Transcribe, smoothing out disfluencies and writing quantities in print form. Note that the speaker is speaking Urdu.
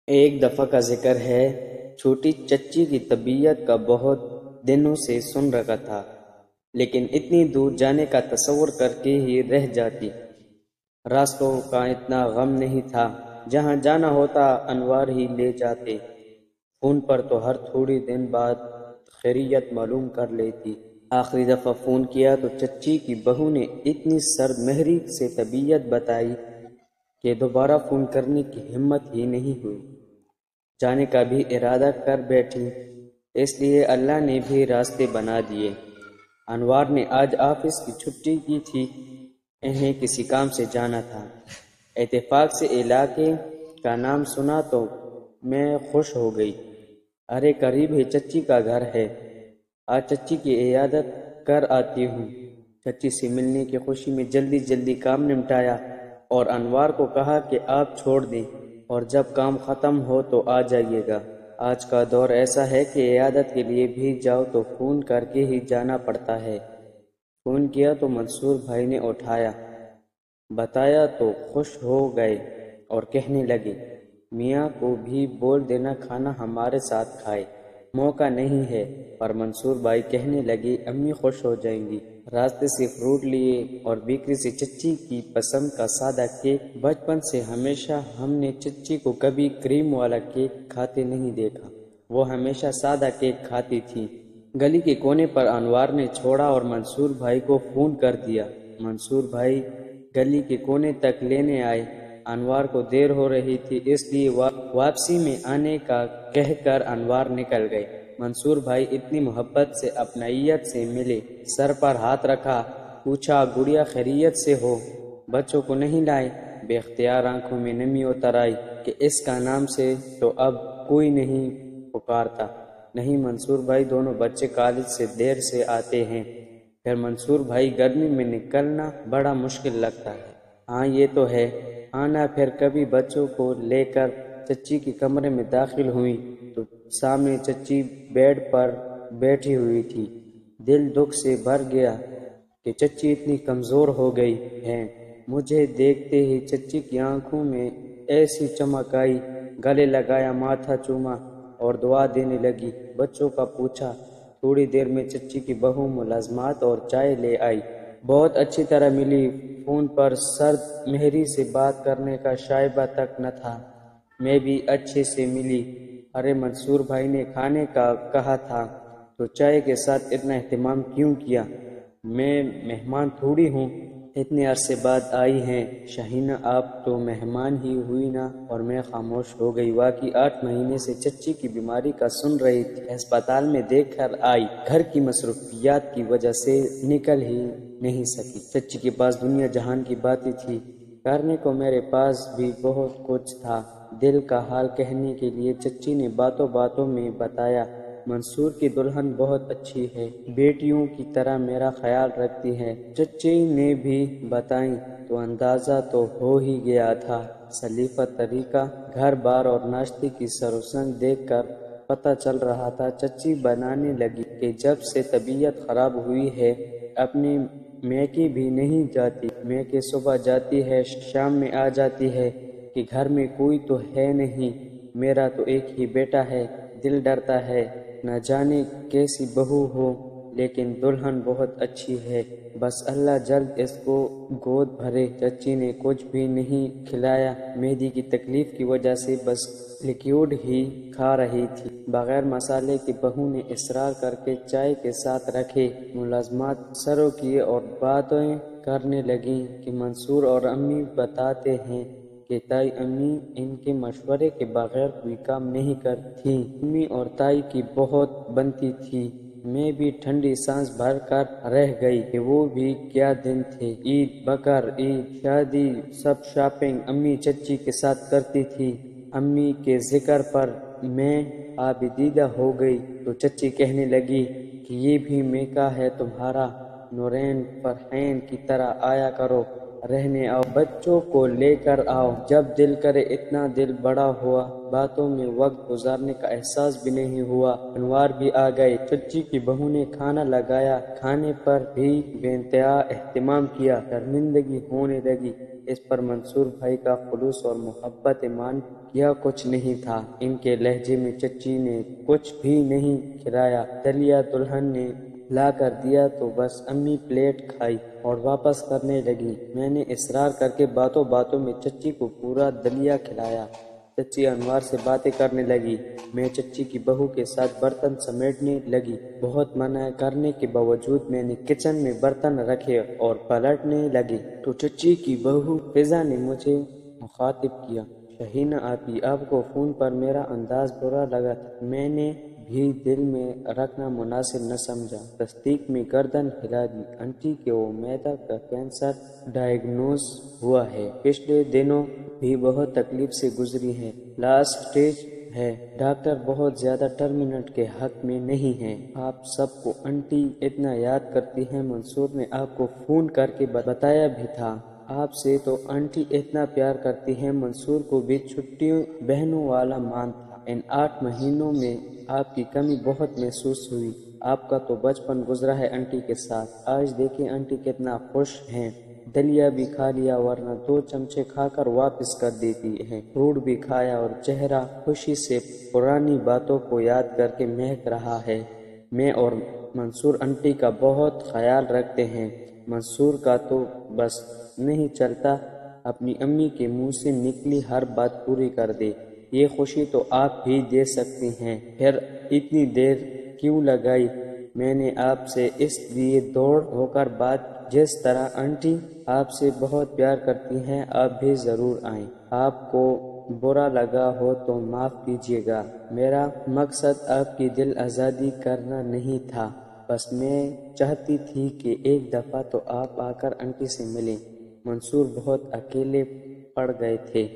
ایک دفعہ کا ذکر ہے، چھوٹی چچی کی طبیعت کا بہت دنوں سے سن رکھا تھا، لیکن اتنی دور جانے کا تصور کر کے ہی رہ جاتی۔ راستوں کا اتنا غم نہیں تھا، جہاں جانا ہوتا انوار ہی لے جاتے۔ فون پر تو ہر تھوڑی دن بعد خیریت معلوم کر لیتی۔ آخری دفعہ فون کیا تو چچی کی بہو نے اتنی سرد مہری سے طبیعت بتائی کہ دوبارہ فون کرنے کی ہمت ہی نہیں ہوئی۔ جانے کا بھی ارادہ کر بیٹھی، اس لیے اللہ نے بھی راستے بنا دیے۔ انوار نے آج آفس کی چھٹی کی تھی، انہیں کسی کام سے جانا تھا۔ اتفاق سے علاقے کا نام سنا تو میں خوش ہو گئی۔ ارے قریب ہی چچی کا گھر ہے، آج چچی کی عیادت کر آتی ہوں۔ چچی سے ملنے کی خوشی میں جلدی جلدی کام نمٹایا اور انوار کو کہا کہ آپ چھوڑ دیں اور جب کام ختم ہو تو آ جائیے گا۔ آج کا دور ایسا ہے کہ عیادت کے لیے بھی جاؤ تو فون کر کے ہی جانا پڑتا ہے۔ فون کیا تو منصور بھائی نے اٹھایا، بتایا تو خوش ہو گئے اور کہنے لگے میاں کو بھی بول دینا کھانا ہمارے ساتھ کھائے۔ موقع نہیں ہے، پر منصور بھائی کہنے لگے امی خوش ہو جائیں گی۔ راستے سے فروٹ لیے اور بیکری سے چچی کی پسند کا سادہ کیک۔ بچپن سے ہمیشہ ہم نے چچی کو کبھی کریم والا کیک کھاتے نہیں دیکھا، وہ ہمیشہ سادہ کیک کھاتی تھی۔ گلی کے کونے پر انوار نے چھوڑا اور منصور بھائی کو فون کر دیا۔ منصور بھائی گلی کے کونے تک لینے آئے۔ انوار کو دیر ہو رہی تھی، اس لیے واپسی میں آنے کا کہہ کر انوار نکل گئے۔ منصور بھائی اتنی محبت سے اپنائیت سے ملے، سر پر ہاتھ رکھا، پوچھا گڑیا خیریت سے ہو؟ بچوں کو نہیں لائے؟ بے اختیار آنکھوں میں نمی اتر آئی کہ اس کا نام سے تو اب کوئی نہیں پکارتا۔ نہیں منصور بھائی، دونوں بچے کالج سے دیر سے آتے ہیں، پھر منصور بھائی گرمی میں نکلنا بڑا مشکل لگتا ہے۔ ہاں یہ تو ہے، آنا۔ پھر کبھی بچوں کو لے کر چچی کے کمرے میں داخل ہوئی تو سامنے چچی بیڈ پر بیٹھی ہوئی تھی۔ دل دکھ سے بھر گیا کہ چچی اتنی کمزور ہو گئی ہیں۔ مجھے دیکھتے ہی چچی کی آنکھوں میں ایسی چمک آئی، گلے لگایا، ماتھا چوما اور دعا دینے لگی۔ بچوں کا پوچھا۔ تھوڑی دیر میں چچی کی بہو ملازمات اور چائے لے آئی، بہت اچھی طرح ملی۔ فون پر سرد مہری سے بات کرنے کا شائبہ تک نہ تھا، میں بھی اچھے سے ملی۔ ارے منصور بھائی نے کھانے کا کہا تھا تو چائے کے ساتھ اتنا اہتمام کیوں کیا؟ میں مہمان تھوڑی ہوں، اتنے عرصے بعد آئی ہیں۔ شاہینہ آپ تو مہمان ہی ہوئی نا؟ اور میں خاموش ہو گئی۔ واقعی 8 مہینے سے چچی کی بیماری کا سن رہی تھی، ہسپتال میں دیکھ کر آئی، گھر کی مصروفیات کی وجہ سے نکل ہی نہیں سکی۔ چچی کے پاس دنیا جہان کی باتیں تھی، کرنے کو میرے پاس بھی بہت کچھ تھا۔ دل کا حال کہنے کے لیے چچی نے باتوں باتوں میں بتایا، منصور کی دلہن بہت اچھی ہے، بیٹیوں کی طرح میرا خیال رکھتی ہے۔ چچی نے بھی بتائیں تو اندازہ تو ہو ہی گیا تھا۔ سلیقہ طریقہ، گھر بار اور ناشتے کی سروسنگ دیکھ کر پتہ چل رہا تھا۔ چچی بنانے لگی کہ جب سے طبیعت خراب ہوئی ہے اپنے میکے بھی نہیں جاتی۔ میکے صبح جاتی ہے، شام میں آ جاتی ہے کہ گھر میں کوئی تو ہے نہیں، میرا تو ایک ہی بیٹا ہے۔ دل ڈرتا ہے نہ جانے کیسی بہو ہو، لیکن دلہن بہت اچھی ہے، بس اللہ جلد اس کو گود بھرے۔ چچی نے کچھ بھی نہیں کھلایا، معدے کی تکلیف کی وجہ سے بس لیکوڈ ہی کھا رہی تھی بغیر مسالے کے۔ بہو نے اصرار کر کے چائے کے ساتھ رکھے۔ ملازمات سرو کیے اور باتیں کرنے لگیں کہ منصور اور امی بتاتے ہیں کہ تائی امی ان کے مشورے کے بغیر کوئی کام نہیں کرتیں۔ امی اور تائی کی بہت بنتی تھی۔ میں بھی ٹھنڈی سانس بھر کر رہ گئی کہ وہ بھی کیا دن تھے۔ عید، بقر عید، شادی، سب شاپنگ امی چچی کے ساتھ کرتی تھی۔ امی کے ذکر پر میں آبدیدہ ہو گئی تو چچی کہنے لگی کہ یہ بھی میکا ہے تمہارا، نورین فرحین کی طرح آیا کرو، رہنے آؤ، بچوں کو لے کر آؤ جب دل کرے۔ اتنا دل بڑا ہوا، باتوں میں وقت گزارنے کا احساس بھی نہیں ہوا۔ انوار بھی آ گئے۔ چچی کی بہو نے کھانا لگایا، کھانے پر بھی بے انتہا اہتمام کیا۔ شرمندگی ہونے لگی، اس پر منصور بھائی کا خلوص اور محبت ایمان کیا کچھ نہیں تھا۔ ان کے لہجے میں چچی نے کچھ بھی نہیں کھلایا۔ دلیا دلہن نے لا کر دیا تو بس امی پلیٹ کھائی اور واپس کرنے لگی۔ میں نے اصرار کر کے باتوں باتوں میں چچی کو پورا دلیا کھلایا۔ چچی انوار سے باتیں کرنے لگی۔ میں چچی کی بہو کے ساتھ برتن سمیٹنے لگی۔ بہت منع کرنے کے باوجود میں نے کچن میں برتن رکھے اور پلٹنے لگی تو چچی کی بہو فضا نے مجھے مخاطب کیا، شہینہ آپی، آپ کو فون پر میرا انداز برا لگا تھا۔ میں نے بھی دل میں رکھنا مناسب نہ سمجھا۔ تصدیق میں گردن ہلا دی۔ آنٹی کو معدہ کا کینسر ڈائیگنوز ہوا ہے۔ پچھلے دنوں بھی بہت تکلیف سے گزری ہے۔ لاسٹ سٹیج ہے۔ ڈاکٹر بہت زیادہ ٹریٹمنٹ کے حق میں نہیں ہے۔ آپ سب کو آنٹی اتنا یاد کرتی ہیں۔ منصور نے آپ کو فون کر کے بتایا بھی تھا۔ آپ سے تو آنٹی اتنا پیار کرتی ہیں۔ منصور کو بھی چھٹیوں بہنوں والا مان تھا۔ ان 8 مہینوں میں آپ کی کمی بہت محسوس ہوئی۔ آپ کا تو بچپن گزرا ہے آنٹی کے ساتھ۔ آج دیکھیں آنٹی کتنا خوش ہیں۔ دلیا بھی کھا لیا ورنہ 2 چمچے کھا کر واپس کر دیتی ہے۔ فروٹ بھی کھایا اور چہرہ خوشی سے پرانی باتوں کو یاد کر کے مہک رہا ہے۔ میں اور منصور آنٹی کا بہت خیال رکھتے ہیں۔ منصور کا تو بس نہیں چلتا اپنی امی کے منہ سے نکلی ہر بات پوری کر دے۔ یہ خوشی تو آپ بھی دے سکتی ہیں۔ پھر اتنی دیر کیوں لگائی؟ میں نے آپ سے اس لیے دوڑ ہو کر بات، جس طرح آنٹی آپ سے بہت پیار کرتی ہیں، آپ بھی ضرور آئیں۔ آپ کو برا لگا ہو تو معاف کیجیے گا۔ میرا مقصد آپ کی دل آزادی کرنا نہیں تھا، بس میں چاہتی تھی کہ ایک دفعہ تو آپ آ کر آنٹی سے ملیں۔ منصور بہت اکیلے پڑ گئے تھے۔